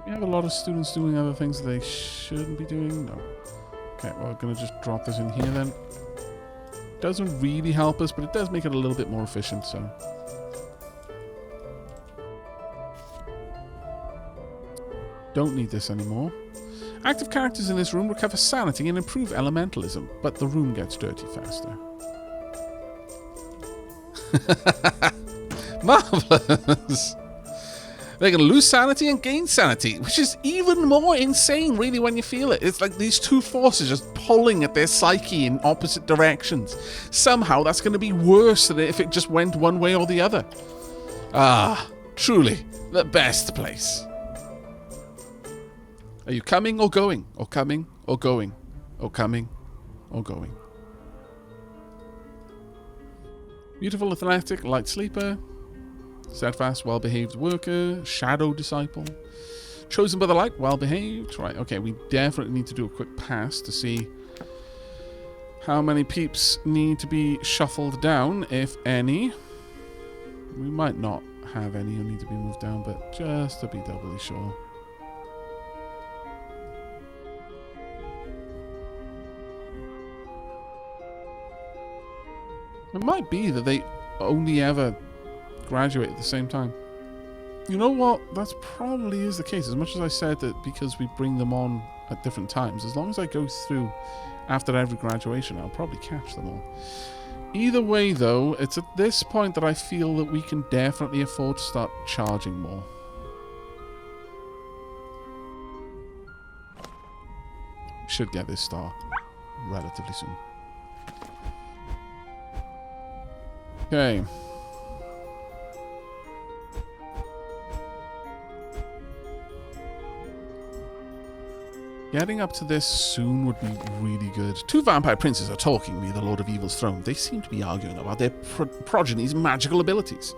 We have a lot of students doing other things that they shouldn't be doing. No. Okay, well, we're going to just drop this in here then. Doesn't really help us, but it does make it a little bit more efficient, so. Don't need this anymore. Active characters in this room recover sanity and improve elementalism, but the room gets dirty faster. Marvelous! They're going to lose sanity and gain sanity, which is even more insane, really, when you feel it. It's like these two forces just pulling at their psyche in opposite directions. Somehow, that's going to be worse than if it just went one way or the other. Ah, truly, the best place. Are you coming or going? Or coming or going? Or coming or going? Beautiful, athletic, light sleeper. Steadfast, well-behaved worker. Shadow disciple. Chosen by the light, well-behaved. Right, okay, we definitely need to do a quick pass to see how many peeps need to be shuffled down, if any. We might not have any who need to be moved down, but just to be doubly sure. It might be that they only ever graduate at the same time. You know what? That probably is the case. As much as I said that because we bring them on at different times, as long as I go through after every graduation, I'll probably catch them all. Either way, though, it's at this point that I feel that we can definitely afford to start charging more. Should get this star relatively soon. Okay. Getting up to this soon would be really good. Two vampire princes are talking near the Lord of Evil's throne. They seem to be arguing about their progeny's magical abilities.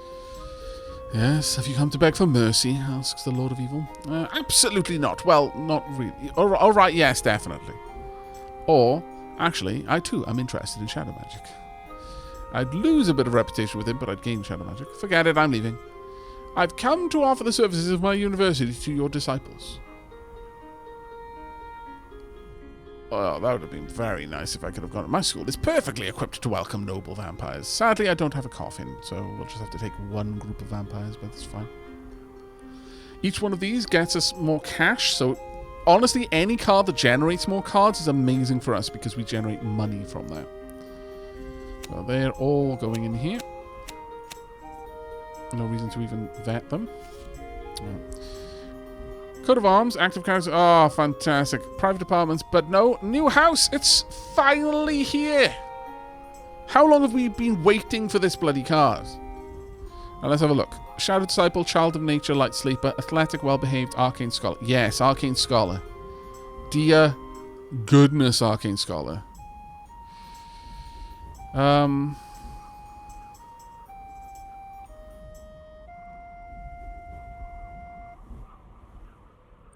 Yes, have you come to beg for mercy? Asks the Lord of Evil. Absolutely not. Well, not really. All right, yes, definitely. Or, actually, I too am interested in shadow magic. I'd lose a bit of reputation with him, but I'd gain shadow magic. Forget it, I'm leaving. I've come to offer the services of my university to your disciples. Well, that would have been very nice if I could have gone to my school. It's perfectly equipped to welcome noble vampires. Sadly, I don't have a coffin, so we'll just have to take one group of vampires, but that's fine. Each one of these gets us more cash, so honestly, any card that generates more cards is amazing for us because we generate money from that. So they're all going in here. No reason to even vet them. Coat of arms, active characters. Oh, fantastic. Private apartments, but no. New house. It's finally here. How long have we been waiting for this bloody card? Now let's have a look. Shadow Disciple, Child of Nature, Light Sleeper, Athletic, Well-Behaved, Arcane Scholar. Yes, Arcane Scholar. Dear goodness, Arcane Scholar.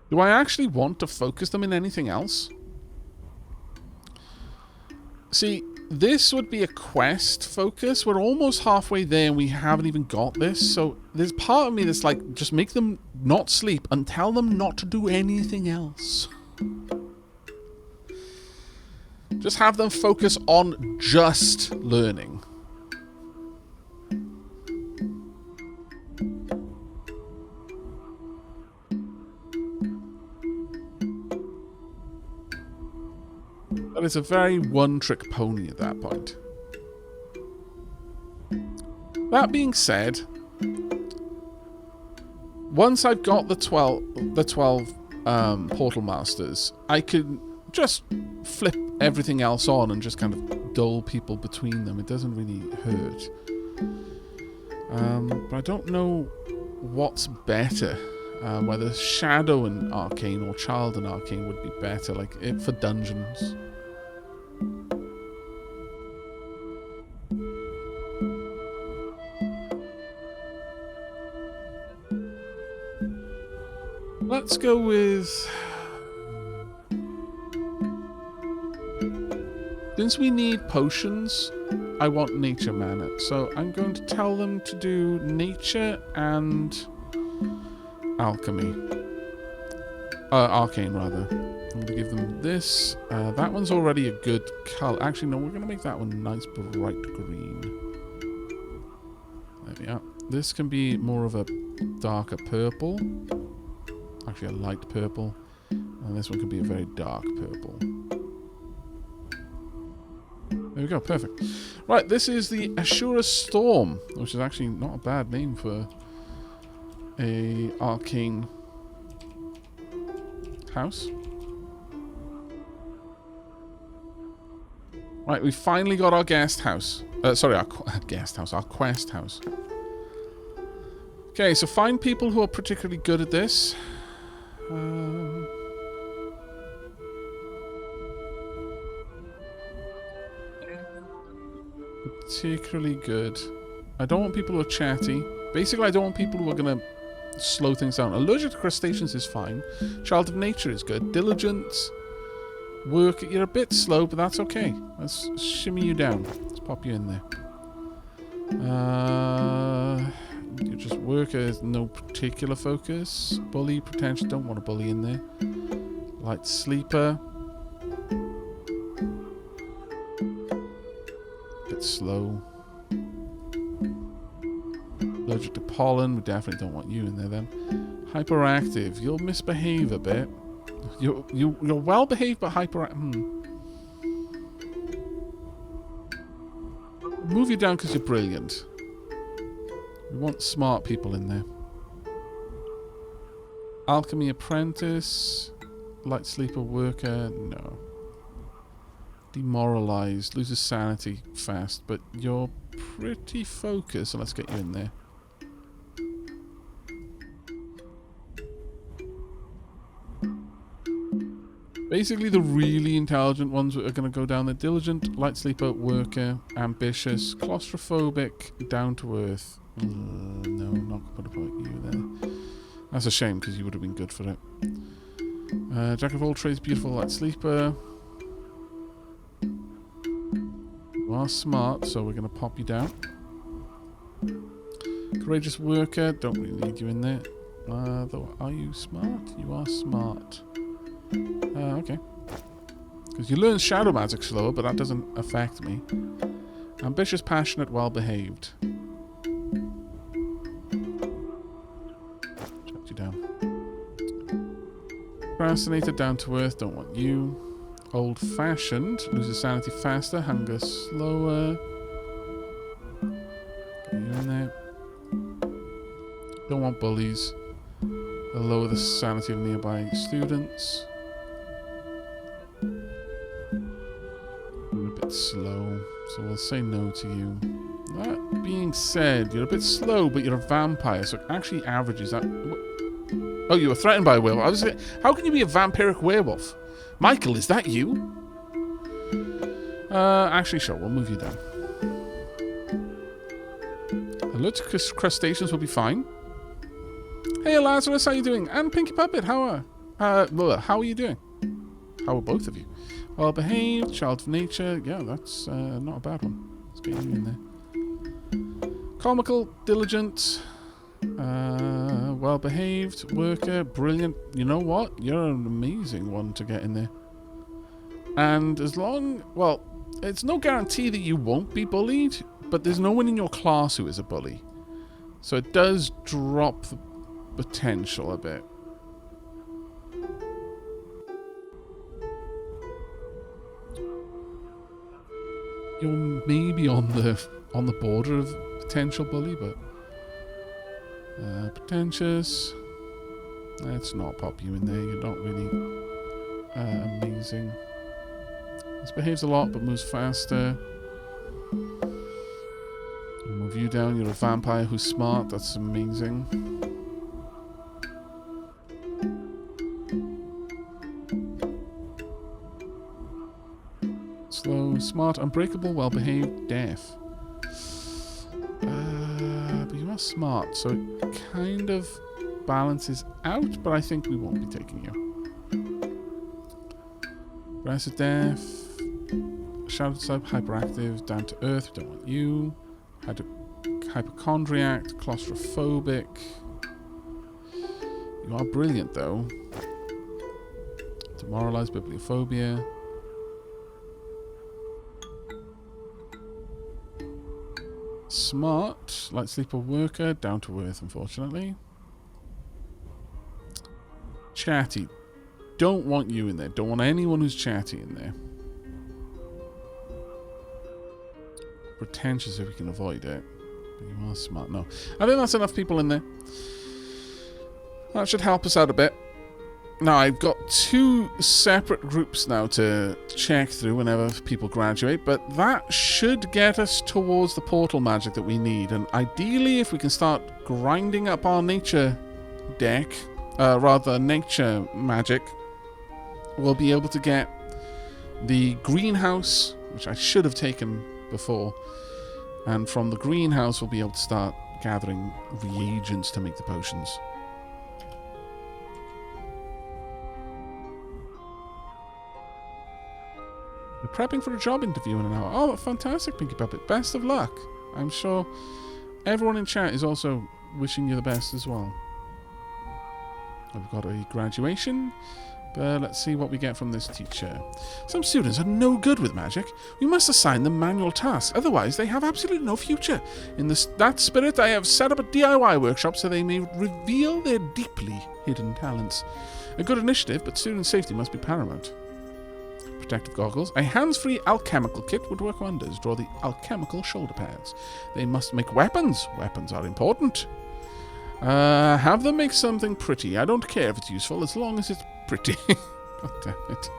Do I actually want to focus them in anything else? See, this would be a quest focus. We're almost halfway there and we haven't even got this. So there's part of me that's like, just make them not sleep and tell them not to do anything else. Just have them focus on just learning. But it's a very one-trick pony at that point. That being said, once I've got the 12 Portal Masters, I could just flip everything else on and just kind of dull people between them. It doesn't really hurt. But I don't know what's better. Whether Shadow and Arcane or Child and Arcane would be better, like for dungeons. Let's go with... Since we need potions, I want nature mana. So I'm going to tell them to do nature and alchemy. Arcane, rather. I'm going to give them this. That one's already a good color. Actually, no, we're going to make that one nice bright green. There we are. This can be more of a darker purple. Actually, a light purple. And this one can be a very dark purple. There we go, perfect. Right, this is the Ashura Storm, which is actually not a bad name for a arcane house. Right, we finally got our guest house. Sorry, our guest house, our quest house. Okay, so find people who are particularly good at this. Particularly good. I don't want people who are chatty. Basically, I don't want people who are going to slow things down. Allergic to crustaceans is fine. Child of nature is good. Diligence. Work. You're a bit slow, but that's okay. Let's shimmy you down. Let's pop you in there. You just work as no particular focus. Bully, potential. Don't want a bully in there. Light sleeper. Bit slow. Allergic to pollen. We definitely don't want you in there then. Hyperactive. You'll misbehave a bit. You're well behaved but hyperactive. Move you down because you're brilliant. We want smart people in there. Alchemy apprentice. Light sleeper worker. No. Demoralized. Loses sanity fast. But you're pretty focused. So let's get you in there. Basically, the really intelligent ones are going to go down there. Diligent, light sleeper, worker, ambitious, claustrophobic, down to earth. No, I'm not going to put you there. That's a shame because you would have been good for it. Jack of all trades, beautiful, light sleeper. You are smart, so we're going to pop you down. Courageous worker, don't really need you in there. Though, are you smart? You are smart. Okay. Because you learn shadow magic slower, but that doesn't affect me. Ambitious, passionate, well-behaved. Chuck you down. Procrastinator, down to earth, don't want you. Old-fashioned, loses sanity faster, hunger slower. Get you in there. Don't want bullies. They'll lower the sanity of nearby students. You're a bit slow, so we'll say no to you. That being said, you're a bit slow, but you're a vampire, so it actually averages that. Oh, you were threatened by a werewolf. I was saying, how can you be a vampiric werewolf? Michael, is that you? Actually, sure, we'll move you down. Alert to crustaceans will be fine. Hey, Lazarus, how you doing? And Pinky Puppet, how are you doing? How are both of you? Well behaved, child of nature. Yeah, that's not a bad one. Let's get you in there. Comical, diligent, well behaved, worker, brilliant. You know what? You're an amazing one to get in there. And as long, well, it's no guarantee that you won't be bullied, but there's no one in your class who is a bully. So it does drop the potential a bit. You're maybe on the border of potential bully, but pretentious. Let's not pop you in there. You're not really amazing. This behaves a lot, but moves faster. Move you down. You're a vampire who's smart. That's amazing. Slow, smart, unbreakable, well-behaved, deaf. But you are smart, so it kind of balances out, but I think we won't be taking you. Aggressive, deaf, shadow type, hyperactive, down to earth, we don't want you. Hypochondriac, claustrophobic. You are brilliant, though. Demoralized, bibliophobia. Smart, light sleeper worker, down to earth, unfortunately. Chatty. Don't want you in there. Don't want anyone who's chatty in there. Pretentious if we can avoid it. But you are smart. No. I think that's enough people in there. That should help us out a bit. Now, I've got 2 separate groups now to check through whenever people graduate, but that should get us towards the portal magic that we need. And ideally, if we can start grinding up our nature deck, nature magic, we'll be able to get the greenhouse, which I should have taken before. And from the greenhouse, we'll be able to start gathering reagents to make the potions. We're prepping for a job interview in an hour. Oh, fantastic, Pinky Puppet. Best of luck. I'm sure everyone in chat is also wishing you the best as well. We've got a graduation, but let's see what we get from this teacher. Some students are no good with magic. We must assign them manual tasks, otherwise they have absolutely no future. In that spirit, I have set up a DIY workshop so they may reveal their deeply hidden talents. A good initiative, but student safety must be paramount. Protective goggles. A hands-free alchemical kit would work wonders. Draw the alchemical shoulder pads. They must make weapons. Weapons are important. Have them make something pretty. I don't care if it's useful, as long as it's pretty. God damn it.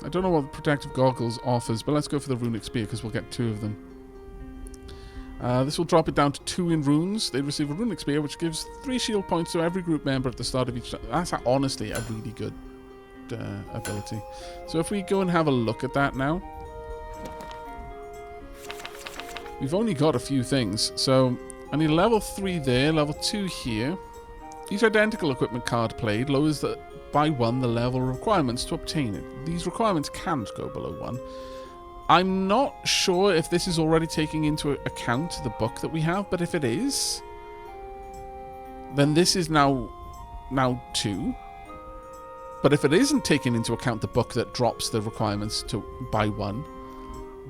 I don't know what protective goggles offers, but let's go for the runic spear, because we'll get 2 of them. This will drop it down to 2 in runes. They receive a runic spear, which gives 3 shield points to every group member at the start of each... That's honestly a really good ability. So if we go and have a look at that now... We've only got a few things. So I need level 3 there, level 2 here. Each identical equipment card played lowers by 1 the level requirements to obtain it. These requirements can't go below 1. I'm not sure if this is already taking into account the book that we have, but if it is, then this is now 2. But if it isn't taking into account the book that drops the requirements by 1,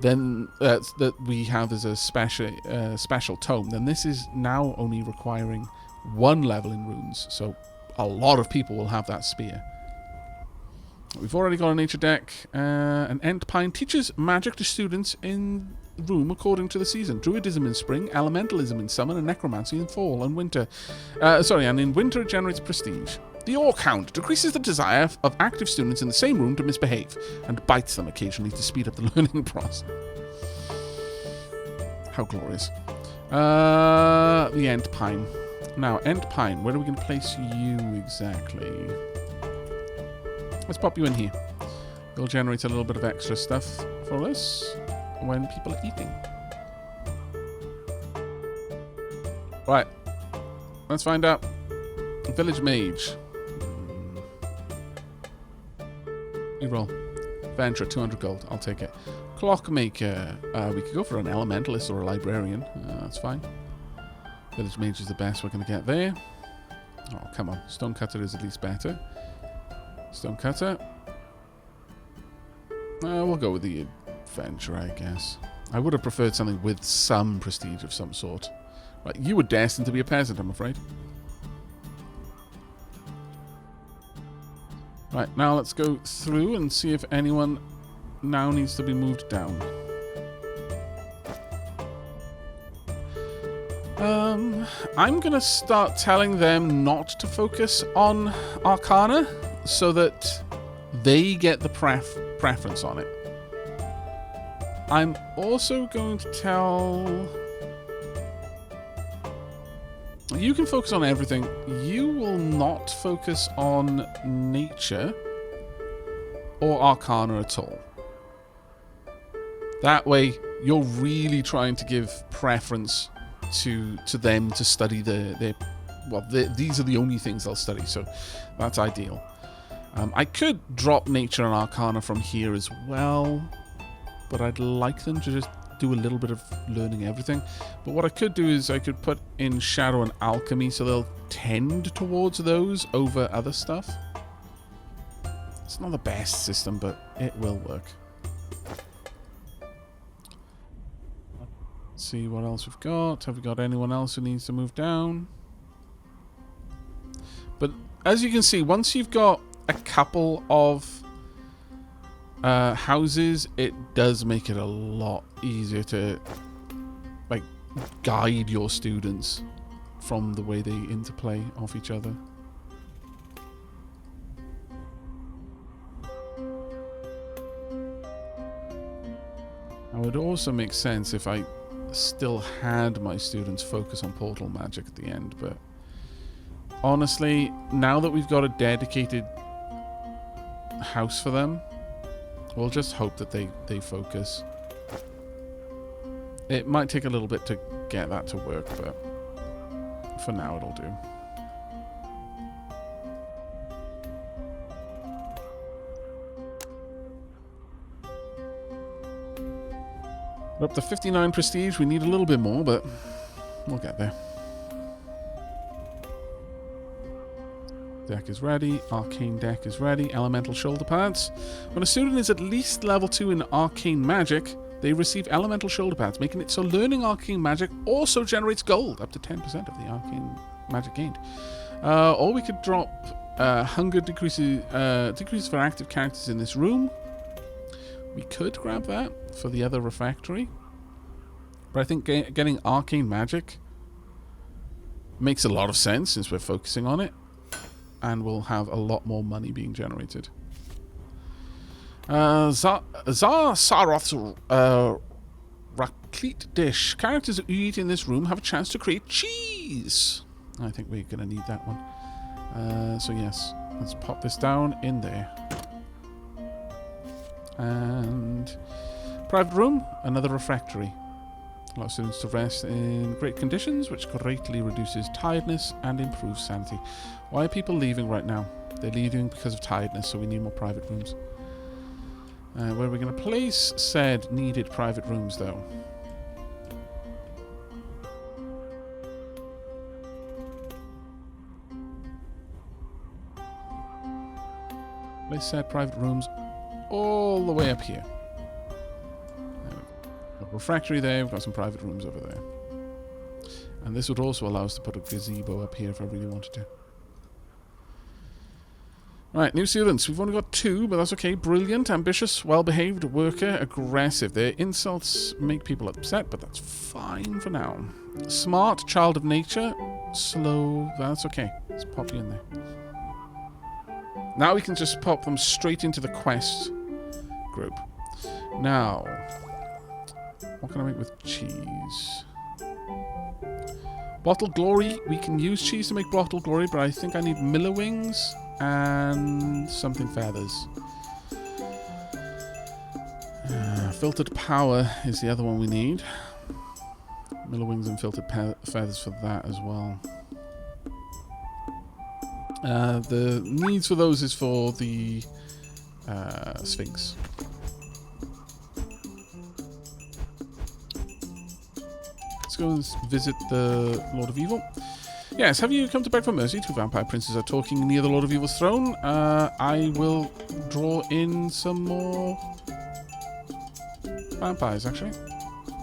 then that we have as a special tome, then this is now only requiring 1 level in runes. So a lot of people will have that spear. We've already got a nature deck. An Entpine teaches magic to students in room according to the season. Druidism in spring, elementalism in summer, and necromancy in fall and winter. And in winter it generates prestige. The Orc Hound decreases the desire of active students in the same room to misbehave, and bites them occasionally to speed up the learning process. How glorious. The Entpine. Now, Entpine, where are we going to place you exactly? Let's pop you in here. It'll generate a little bit of extra stuff for us when people are eating. Right. Let's find out. Village Mage. Reroll. Venture, 200 gold. I'll take it. Clockmaker. We could go for an elementalist or a librarian. That's fine. Village Mage is the best we're going to get there. Oh, come on. Stonecutter is at least better. Stonecutter. We'll go with the adventure, I guess. I would have preferred something with some prestige of some sort. Right, you were destined to be a peasant, I'm afraid. Right, now let's go through and see if anyone now needs to be moved down. I'm going to start telling them not to focus on Arcana so that they get the preference on it. I'm also going to tell... You can focus on everything. You will not focus on nature or Arcana at all. That way, you're really trying to give preference to them to study these are the only things they'll study, so that's ideal. I could drop nature and Arcana from here as well, but I'd like them to just do a little bit of learning everything. But what I could do is I could put in shadow and alchemy so they'll tend towards those over other stuff. It's not the best system, but it will work. Let's see what else we've got. Have we got anyone else who needs to move down? But as you can see, once you've got a couple of houses, it does make it a lot easier to like guide your students from the way they interplay off each other. Now, it would also make sense if I still had my students focus on portal magic at the end, but honestly, now that we've got a dedicated house for them, we'll just hope that they focus. It might take a little bit to get that to work, but for now it'll do. We're up to 59 prestige. We need a little bit more, but we'll get there. Deck is ready. Arcane deck is ready. Elemental shoulder pads. When a student is at least level 2 in arcane magic, they receive elemental shoulder pads, making it so learning arcane magic also generates gold, up to 10% of the arcane magic gained. Or we could drop hunger decreases for active characters in this room. We could grab that for the other refractory, but I think getting arcane magic makes a lot of sense since we're focusing on it. And we'll have a lot more money being generated. Zar Saroth's Raclette dish. Characters who eat in this room have a chance to create cheese. I think we're going to need that one. So yes, let's pop this down in there. And private room, another refractory. Allow students to rest in great conditions, which greatly reduces tiredness and improves sanity. Why are people leaving right now? They're leaving because of tiredness, so we need more private rooms. Where are we going to place said needed private rooms, though? Place said private rooms all the way up here. Refractory there, we've got some private rooms over there. And this would also allow us to put a gazebo up here if I really wanted to. Right, new students. We've only got 2, but that's okay. Brilliant, ambitious, well-behaved, worker, aggressive. Their insults make people upset, but that's fine for now. Smart, child of nature, slow, that's okay. Let's pop you in there. Now we can just pop them straight into the quest group. Now, what can I make with cheese? Bottled glory. We can use cheese to make bottled glory, but I think I need miller wings and something feathers. Filtered power is the other one we need. Miller wings and filtered feathers for that as well. The needs for those is for the Sphinx. Let's go and visit the Lord of Evil. Yes, have you come to beg for mercy? 2 vampire princes are talking near the Lord of Evil's throne. I will draw in some more vampires, actually.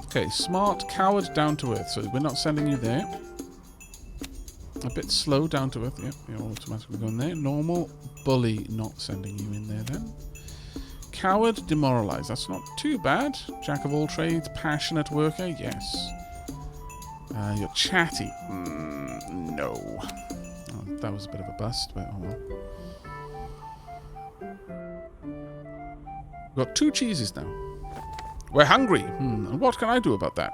Okay, smart, coward, down to earth. So we're not sending you there. A bit slow, down to earth. Yep, you're automatically going there. Normal, bully, not sending you in there then. Coward, demoralized. That's not too bad. Jack of all trades, passionate worker. Yes. You're chatty. No. Oh, that was a bit of a bust, but oh well. We've got 2 cheeses now. We're hungry. And what can I do about that?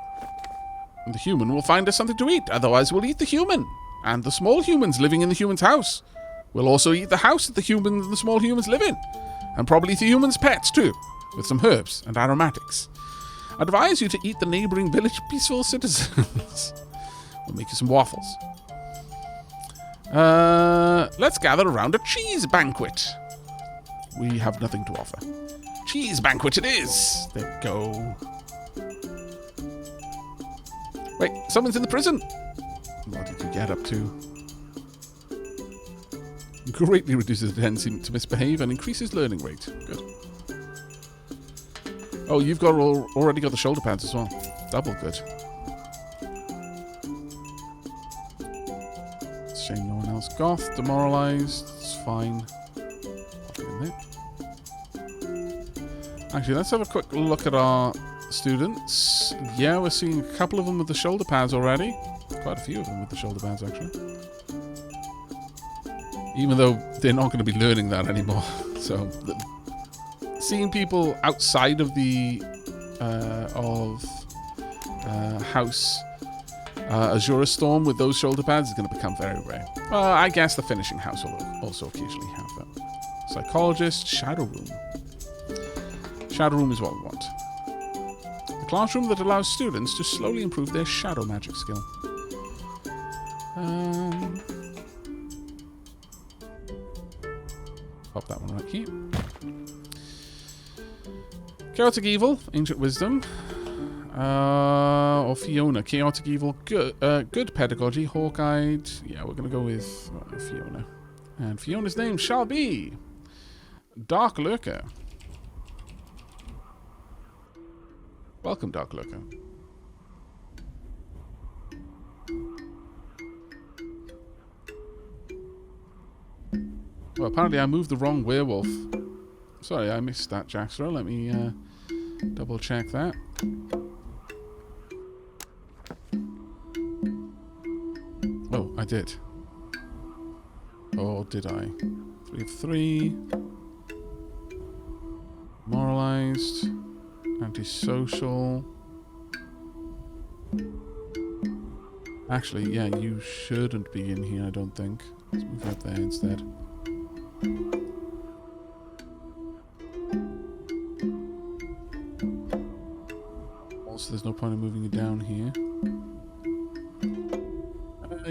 The human will find us something to eat. Otherwise, we'll eat the human. And the small humans living in the human's house. We'll also eat the house that the humans and the small humans live in. And probably the human's pets, too. With some herbs and aromatics. I advise you to eat the neighboring village peaceful citizens. We'll make you some waffles. Let's gather around a cheese banquet. We have nothing to offer. Cheese banquet it is. There we go. Wait, someone's in the prison! What did you get up to? Greatly reduces the tendency to misbehave and increases learning rate. Good. Oh, you've got already got the shoulder pads as well. Double good. It's a shame no one else. Goth, demoralized. It's fine. Actually, let's have a quick look at our students. Yeah, we're seeing a couple of them with the shoulder pads already. Quite a few of them with the shoulder pads, actually. Even though they're not going to be learning that anymore. So, seeing people outside of the House Azura Storm with those shoulder pads is going to become very rare. I guess the finishing house will also occasionally have that. Psychologist, Shadow Room. Shadow Room is what we want. The classroom that allows students to slowly improve their shadow magic skill. Pop that one right here. Chaotic Evil, Ancient Wisdom. Or Fiona. Chaotic Evil, good Pedagogy. Hawk-Eyed. Yeah, we're going to go with Fiona. And Fiona's name shall be Dark Lurker. Welcome, Dark Lurker. Well, apparently I moved the wrong werewolf. Sorry, I missed that, Jaxra. Let me double check that. Oh, I did. Or did I? 3 of 3. Moralized. Antisocial. Actually, yeah, you shouldn't be in here, I don't think. Let's move up there instead. Also, there's no point in moving you down here.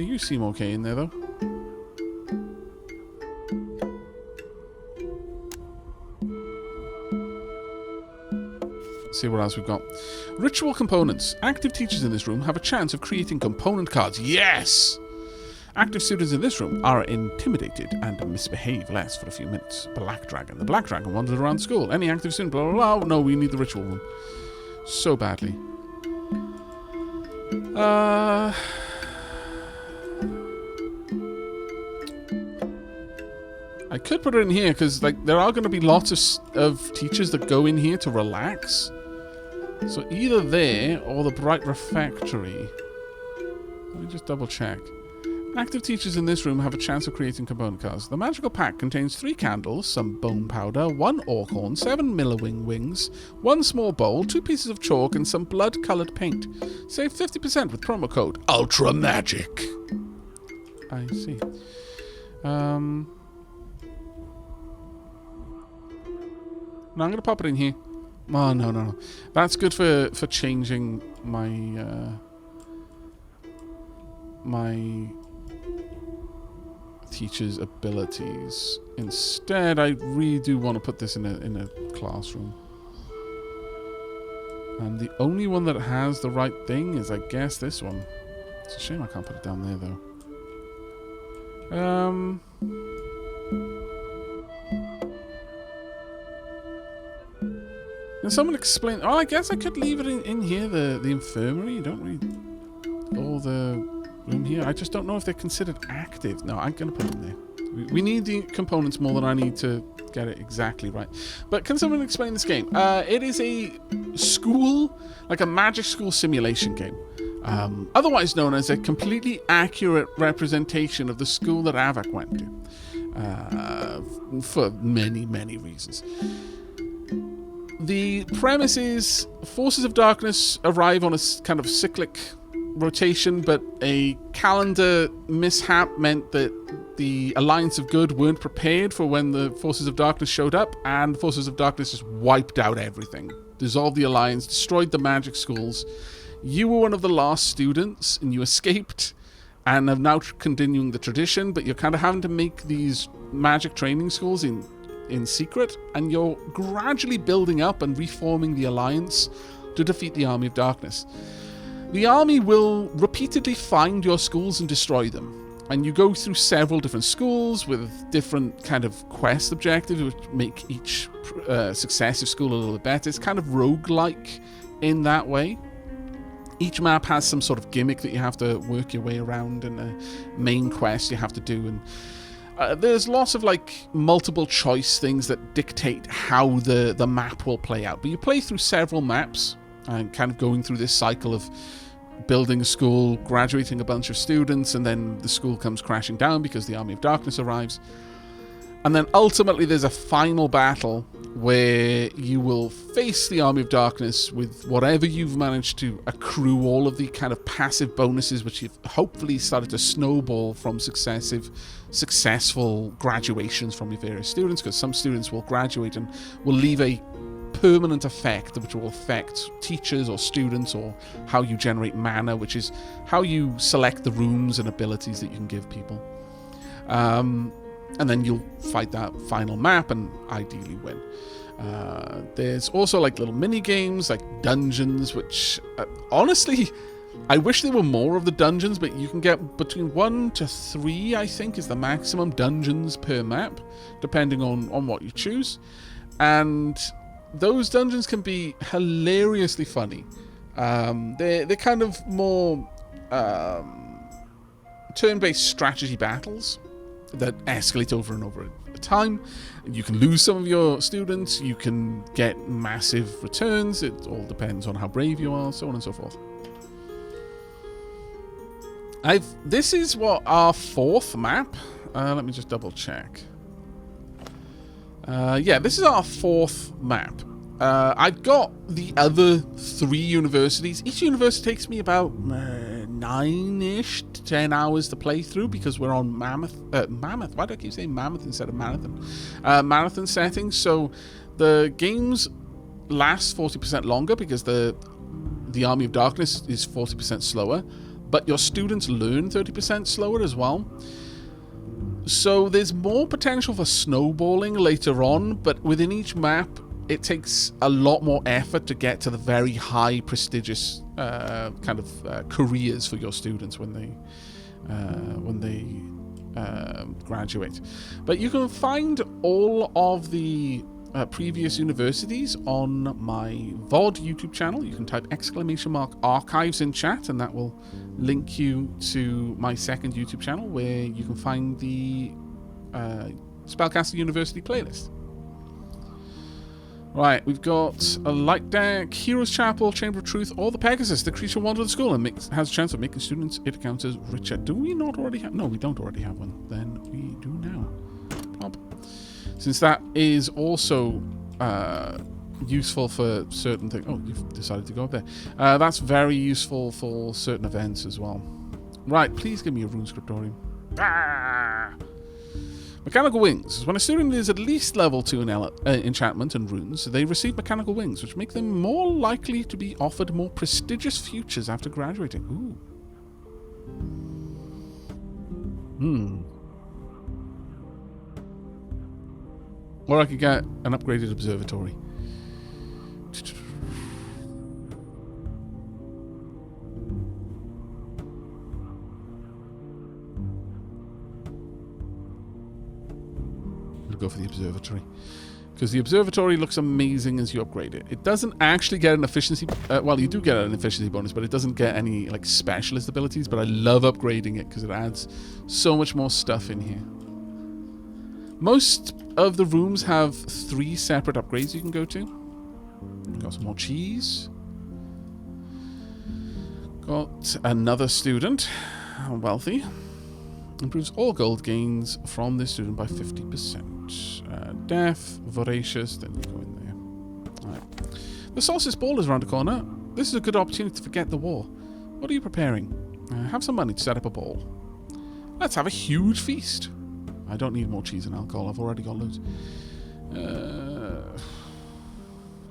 You seem okay in there, though. Let's see what else we've got. Ritual components. Active teachers in this room have a chance of creating component cards. Yes! Active students in this room are intimidated and misbehave less for a few minutes. Black Dragon. The Black Dragon wanders around school. Any active student, blah, blah, blah. No, we need the ritual room. So badly. I could put it in here because, like, there are going to be lots of teachers that go in here to relax. So either there or the Bright Refectory. Let me just double check. Active teachers in this room have a chance of creating component cards. The magical pack contains 3 candles, some bone powder, 1 orc horn, 7 Millerwing wings, 1 small bowl, 2 pieces of chalk, and some blood-coloured paint. Save 50% with promo code ULTRAMAGIC. I see. No, I'm going to pop it in here. Oh, no. That's good for changing my... my teacher's abilities. Instead, I really do want to put this in a classroom. And the only one that has the right thing is, I guess, this one. It's a shame I can't put it down there, though. Can someone explain? Oh, I guess I could leave it in here, the infirmary. You don't really... Or the room here. I just don't know if they're considered active. No, I'm going to put them there. We need the components more than I need to get it exactly right. But can someone explain this game? It is a school, like a magic school simulation game. Otherwise known as a completely accurate representation of the school that Aavak went to. For many, many reasons. The premise is forces of darkness arrive on a kind of cyclic rotation, but a calendar mishap meant that the Alliance of Good weren't prepared for when the forces of darkness showed up, and the forces of darkness just wiped out everything. Dissolved the Alliance, destroyed the magic schools. You were one of the last students, and you escaped, and are now continuing the tradition, but you're kind of having to make these magic training schools in secret, and you're gradually building up and reforming the Alliance to defeat the Army of Darkness. The army will repeatedly find your schools and destroy them. And you go through several different schools with different kind of quest objectives, which make each successive school a little bit better. It's kind of roguelike in that way. Each map has some sort of gimmick that you have to work your way around, and a main quest you have to do. And there's lots of like multiple choice things that dictate how the map will play out. But you play through several maps and kind of going through this cycle of building a school, graduating a bunch of students, and then the school comes crashing down because the Army of Darkness arrives. And then ultimately there's a final battle where you will face the Army of Darkness with whatever you've managed to accrue, all of the kind of passive bonuses which you've hopefully started to snowball from successful graduations from your various students, because some students will graduate and will leave a permanent effect which will affect teachers or students, or how you generate mana, which is how you select the rooms and abilities that you can give people. And then you'll fight that final map and ideally win. There's also like little mini games like dungeons, which honestly I wish there were more of the dungeons, but you can get between 1 to 3, I think, is the maximum dungeons per map, depending on what you choose. And those dungeons can be hilariously funny. They're kind of more turn-based strategy battles that escalate over and over at a time. You can lose some of your students, you can get massive returns, it all depends on how brave you are, so on and so forth. This is what our 4th map. Let me just double check. Yeah, this is our 4th map. I've got the other 3 universities. Each university takes me about 9-ish to 10 hours to play through, because we're on Mammoth. Why do I keep saying Mammoth instead of Marathon? Marathon settings. So the games last 40% longer because the Army of Darkness is 40% slower, but your students learn 30% slower as well. So there's more potential for snowballing later on, but within each map, it takes a lot more effort to get to the very high prestigious kind of careers for your students when they graduate. But you can find all of the previous universities on my VOD YouTube channel. You can type !archives in chat, and that will link you to my 2nd YouTube channel, where you can find the Spellcaster University playlist. Right, we've got a light deck, Hero's Chapel, Chamber of Truth, or the Pegasus. The creature wanders the school and has a chance of making students it encounters richer. Do we not already have? No, we don't already have one. Then we do now. Plop. Since that is also useful for certain things. Oh, you've decided to go up there. That's very useful for certain events as well. Right, please give me a rune scriptorium. Ah! Mechanical wings. When a student is at least level 2 in enchantment and runes, they receive mechanical wings, which make them more likely to be offered more prestigious futures after graduating. Ooh. Or I could get an upgraded observatory. Go for the observatory, because the observatory looks amazing as you upgrade it. It doesn't actually get an efficiency well, you do get an efficiency bonus, but it doesn't get any like specialist abilities. But I love upgrading it because it adds so much more stuff in here. Most of the rooms have 3 separate upgrades you can go to. Got some more cheese. Got another student, wealthy. Improves all gold gains from this student by 50%. Death, voracious, then you go in there. Alright. The solstice ball is around the corner. This is a good opportunity to forget the war. What are you preparing? Have some money to set up a ball. Let's have a huge feast. I don't need more cheese and alcohol. I've already got loads.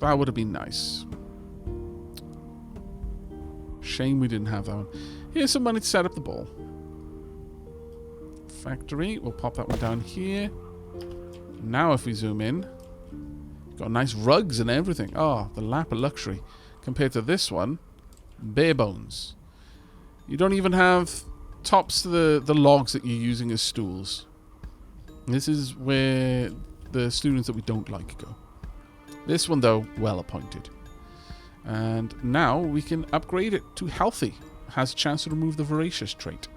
That would have been nice. Shame we didn't have that one. Here's some money to set up the ball. Factory. We'll pop that one down here. Now if we zoom in, got nice rugs and everything. Oh, the lap of luxury. Compared to this one, Bare bones. You don't even have tops to the logs that you're using as stools. This is where the students that we don't like go. This one, though, well appointed. And now we can upgrade it to healthy. Has a chance to remove the voracious trait.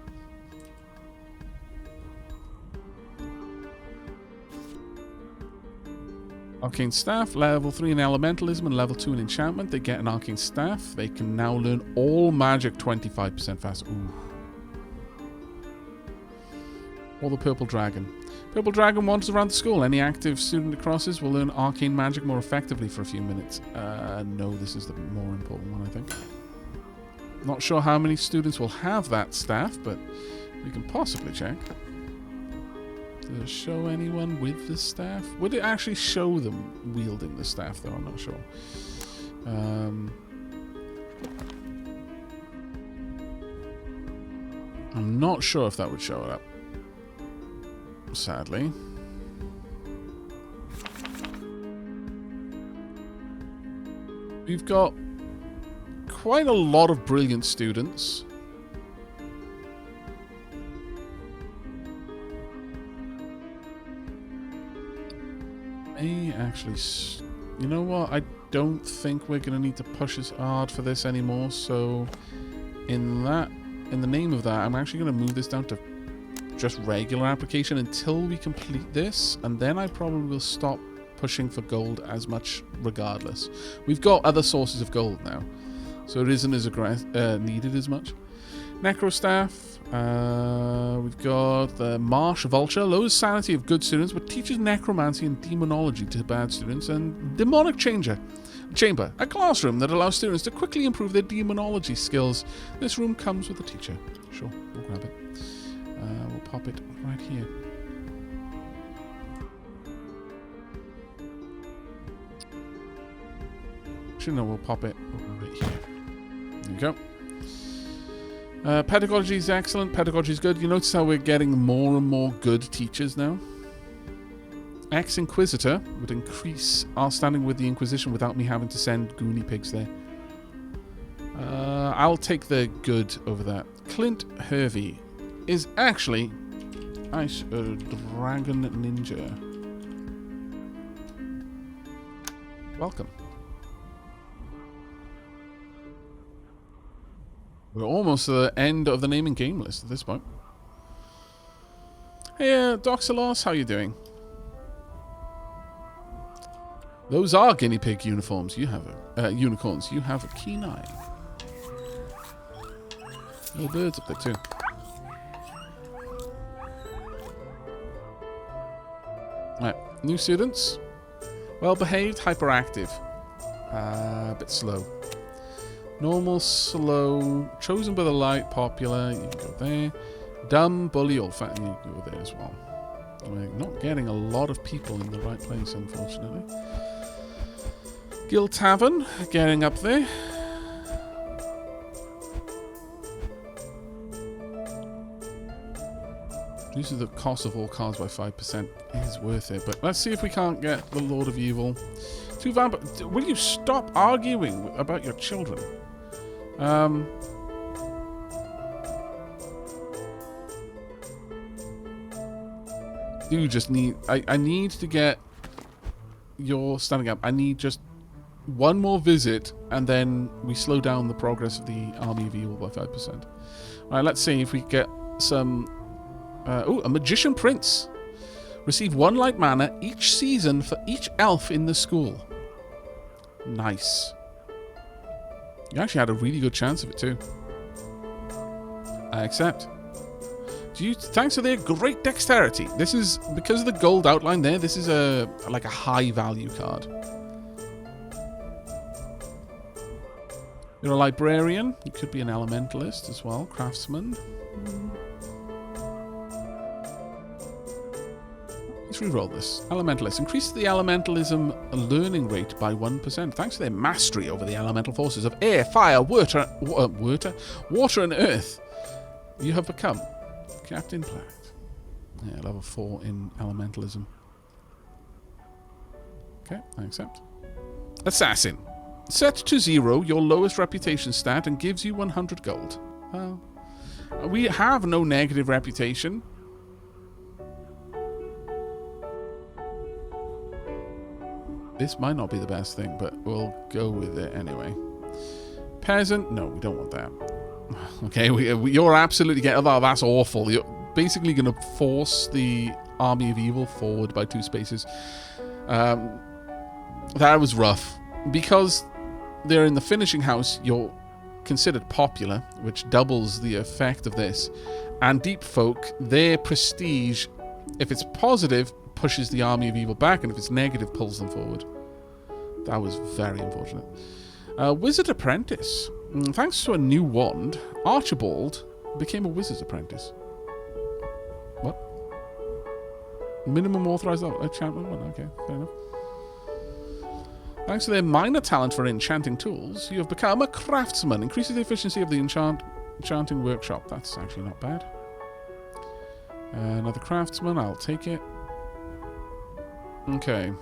Arcane Staff, level 3 in Elementalism and level 2 in Enchantment. They get an Arcane Staff. They can now learn all magic 25% faster. Ooh. Or the Purple Dragon. Purple Dragon wanders around the school. Any active student it crosses will learn arcane magic more effectively for a few minutes. No, this is the more important one, I think. Not sure how many students will have that staff, but we can possibly check. Does it show anyone with the staff? Would it actually show them wielding the staff, though? I'm not sure. I'm not sure if that would show it up. Sadly. We've got quite a lot of brilliant students. May actually... You know what? I don't think we're going to need to push as hard for this anymore, so in the name of that, I'm actually going to move this down to just regular application until we complete this, and then I probably will stop pushing for gold as much regardless. We've got other sources of gold now, so it isn't as needed as much. Necrostaff, we've got the Marsh Vulture, lowers sanity of good students but teaches necromancy and demonology to bad students, and Demonic Chamber, a classroom that allows students to quickly improve their demonology skills. This room comes with a teacher. Sure, we'll grab it. We'll pop it right here. Actually, no, we'll pop it right here. There you go. Pedagogy is excellent. Pedagogy is good. You notice how we're getting more and more good teachers now? Ex-Inquisitor would increase our standing with the Inquisition without me having to send Goonie Pigs there. I'll take the good over that. Clint Hervey is actually Ice Dragon Ninja. Welcome. We're almost to the end of the name and game list at this point. Hey, Doxalos, how you doing? Those are guinea pig uniforms. You have unicorns. You have a keen eye. Little birds up there too. Right, new students. Well behaved, hyperactive. A bit slow. Normal, slow, chosen by the light, popular. You can go there. Dumb, bully, old fat. You can go there as well. We're not getting a lot of people in the right place, unfortunately. Guild Tavern, getting up there. Reduces the cost of all cards by 5%. It is worth it, but let's see if we can't get the Lord of Evil. Two vampires. Will you stop arguing about your children? You just need... I need to get your standing up. I need just one more visit, and then we slow down the progress of the Army of Evil by 5%. Alright, let's see if we get some... oh, a Magician Prince. Receive 1 light mana each season for each elf in the school. Nice. You actually had a really good chance of it too. I accept. Thanks to their great dexterity. This is, because of the gold outline there, this is like a high value card. You're a librarian. You could be an elementalist as well. Craftsman. Let's reroll this. Elementalist. Increase the elementalism learning rate by 1%. Thanks to their mastery over the elemental forces of air, fire, water, and earth. You have become Captain Platt. Yeah, level 4 in elementalism. Okay, I accept. Assassin. Set to 0 your lowest reputation stat and gives you 100 gold. Well, we have no negative reputation. This might not be the best thing, but we'll go with it anyway. Peasant? No, we don't want that. Okay, you're absolutely getting... Oh, that's awful. You're basically going to force the army of evil forward by 2 spaces. That was rough. Because they're in the finishing house, you're considered popular, which doubles the effect of this. And deep folk, their prestige, if it's positive, pushes the army of evil back, and if it's negative, pulls them forward. That was very unfortunate. Wizard apprentice. Thanks to a new wand, Archibald became a wizard's apprentice. What? Minimum authorized enchantment one. Okay, fair enough. Thanks to their minor talent for enchanting tools, you have become a craftsman. Increases the efficiency of the enchanting workshop. That's actually not bad. Another craftsman. I'll take it. Okay.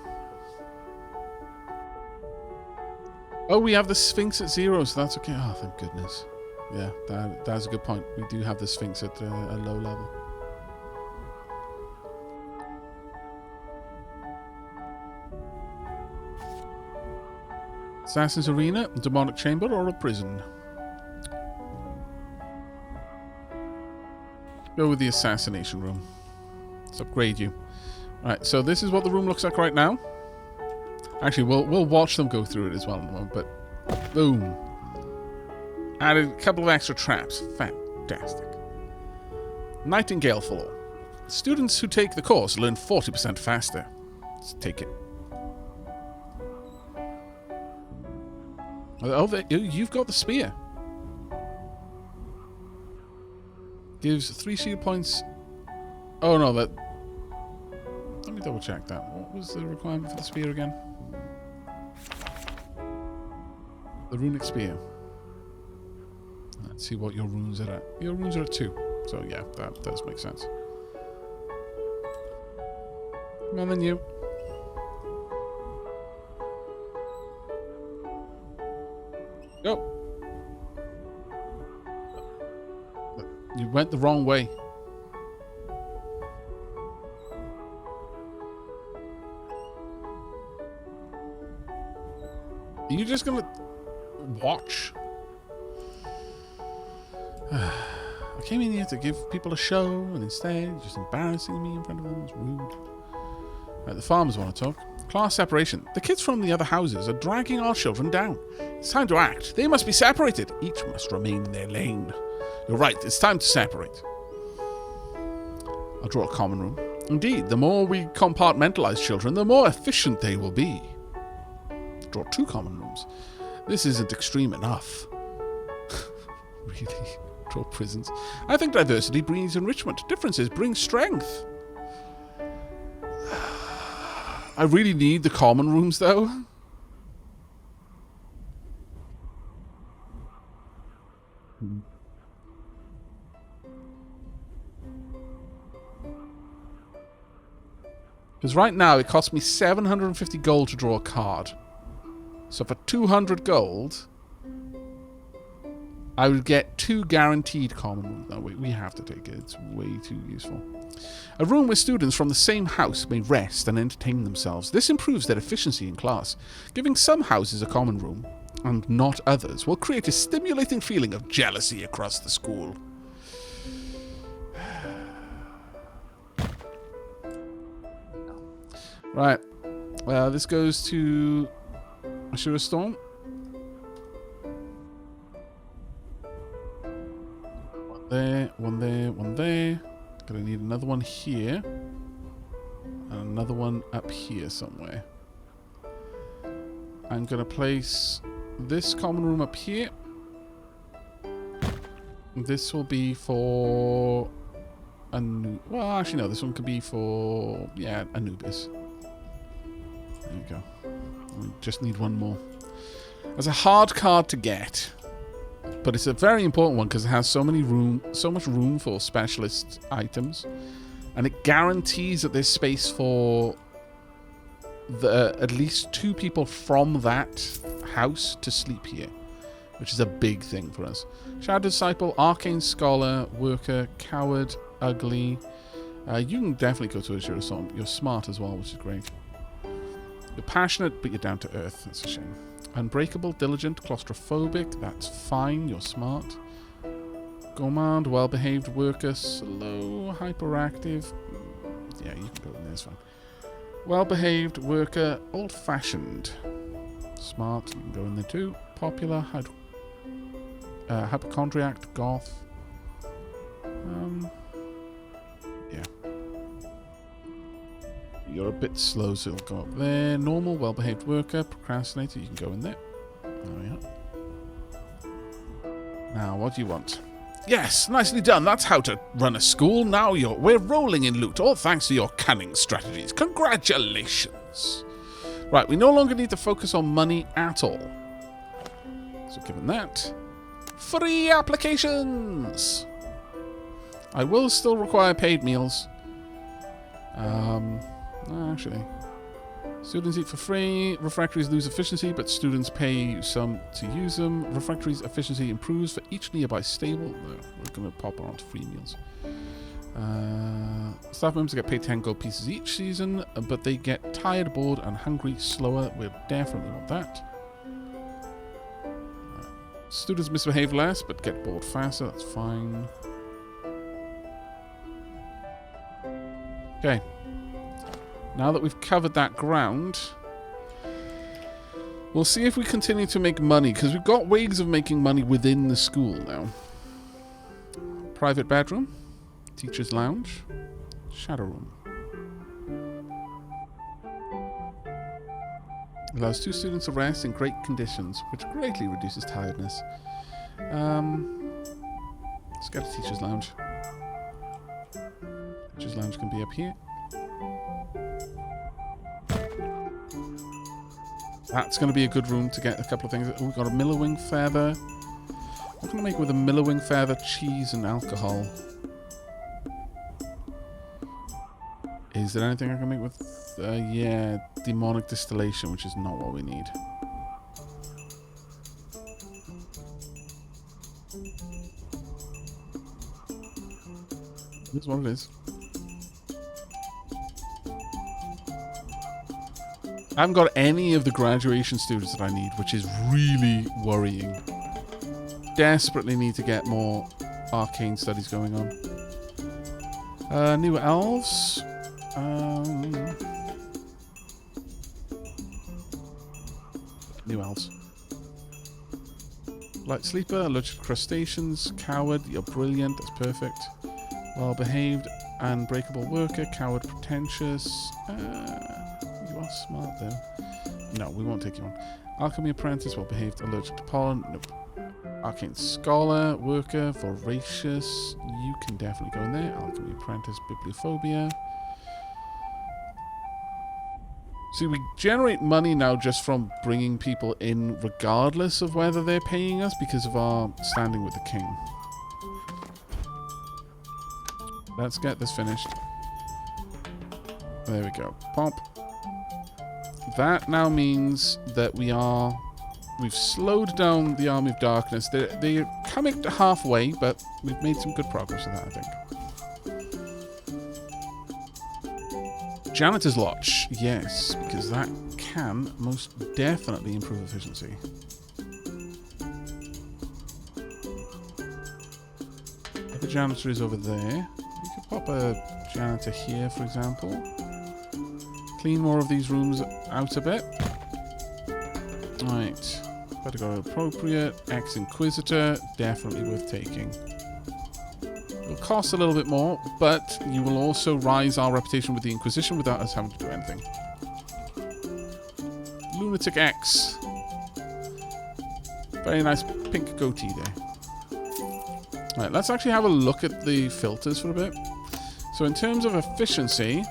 Oh, we have the Sphinx at 0, so that's okay. Oh, thank goodness. Yeah, that's a good point. We do have the Sphinx at a low level. Assassin's Arena, Demonic Chamber, or a prison? Go with the Assassination Room. Let's upgrade you. Alright, so this is what the room looks like right now. Actually, we'll watch them go through it as well in a moment, but boom. Added a couple of extra traps. Fantastic. Nightingale Floor. Students who take the course learn 40% faster. Let's take it. Oh, you've got the spear. Gives 3 shield points. Oh, no, that... Let me double check that. What was the requirement for the spear again? The runic spear. Let's see what your runes are at. Your runes are at 2. So, yeah, that does make sense. And then you. Go. You went the wrong way. Are you just gonna watch? I came in here to give people a show, and instead, you're just embarrassing me in front of them. It's rude. Right, the farmers want to talk. Class separation. The kids from the other houses are dragging our children down. It's time to act. They must be separated. Each must remain in their lane. You're right. It's time to separate. I'll draw a common room. Indeed, the more we compartmentalize children, the more efficient they will be. Draw 2 common rooms. This isn't extreme enough. Really? Draw prisons. I think diversity brings enrichment. Differences bring strength. I really need the common rooms, though. Because right now, it costs me 750 gold to draw a card. So for 200 gold, I would get 2 guaranteed common rooms. No, we have to take it. It's way too useful. A room where students from the same house may rest and entertain themselves. This improves their efficiency in class. Giving some houses a common room, and not others, will create a stimulating feeling of jealousy across the school. Right. This goes to Ashura Storm. One there, one there, one there. Gonna need another one here. And another one up here somewhere. I'm gonna place this common room up here. This will be for well, actually no, this one could be for Anubis. There you go. We just need one more. It's a hard card to get. But it's a very important one because it has so much room for specialist items. And it guarantees that there's space for at least 2 people from that house to sleep here, which is a big thing for us. Shadow Disciple, Arcane Scholar, Worker, Coward, Ugly. You can definitely go to Azure Assault. You're smart as well, which is great. You're passionate, but you're down to earth. That's a shame. Unbreakable, Diligent, Claustrophobic. That's fine. You're smart. Gourmand, Well-Behaved, Worker, Slow, Hyperactive. Yeah, you can go in there. It's fine. Well-Behaved, Worker, Old-Fashioned. Smart. You can go in there too. Popular, Hypochondriac, Goth. Yeah. You're a bit slow, so it'll go up there. Normal, well-behaved worker, procrastinator, you can go in there. There we are. Now, what do you want? Yes, nicely done. That's how to run a school. Now we're rolling in loot, all thanks to your cunning strategies. Congratulations. Right, we no longer need to focus on money at all. So given that, free applications. I will still require paid meals. Actually, students eat for free. Refractories lose efficiency, but students pay some to use them. Refractories' efficiency improves for each nearby stable. No, we're going to pop on to free meals. Staff members get paid 10 gold pieces each season, but they get tired, bored, and hungry slower. We'll definitely want that. Students misbehave less, but get bored faster. That's fine. Okay. Now that we've covered that ground, we'll see if we continue to make money, because we've got ways of making money within the school now. Private bedroom, teacher's lounge, shadow room. Allows 2 students to rest in great conditions, which greatly reduces tiredness. Let's get a teacher's lounge. Teacher's lounge can be up here. That's going to be a good room to get a couple of things. Oh, we've got a Millowing feather. What can I make with a Millowing feather, cheese, and alcohol? Is there anything I can make with... yeah, demonic distillation, which is not what we need. This is what it is. I haven't got any of the graduation students that I need, which is really worrying. Desperately need to get more arcane studies going on. New elves. New elves. Light sleeper, allergic to crustaceans, coward, you're brilliant, that's perfect. Well behaved, unbreakable worker, coward, pretentious. You are smart though. No, we won't take you on. Alchemy apprentice, well behaved, allergic to pollen. Nope. Arcane scholar, worker, voracious. You can definitely go in there. Alchemy apprentice, bibliophobia. See, we generate money now just from bringing people in regardless of whether they're paying us because of our standing with the king. Let's get this finished. There we go. Pop. That now means that we've slowed down the Army of Darkness. They're coming to halfway, but we've made some good progress with that, I think. Janitor's Lodge, yes, because that can most definitely improve efficiency. The janitor is over there. We could pop a janitor here, for example. Clean more of these rooms out a bit. Right. Better go appropriate. Ex-Inquisitor, definitely worth taking. It'll cost a little bit more, but you will also rise our reputation with the Inquisition without us having to do anything. Lunatic X. Very nice pink goatee there. Right, let's actually have a look at the filters for a bit. So in terms of efficiency,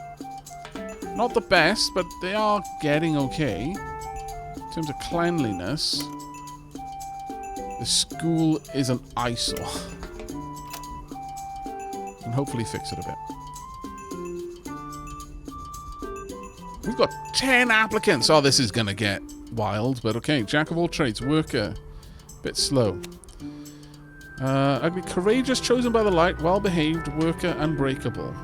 not the best, but they are getting okay. In terms of cleanliness, the school is an eyesore. And hopefully fix it a bit. We've got 10 applicants. Oh, this is going to get wild, but okay. Jack of all trades, worker. Bit slow. Ugly, courageous, chosen by the light, well-behaved, worker, unbreakable.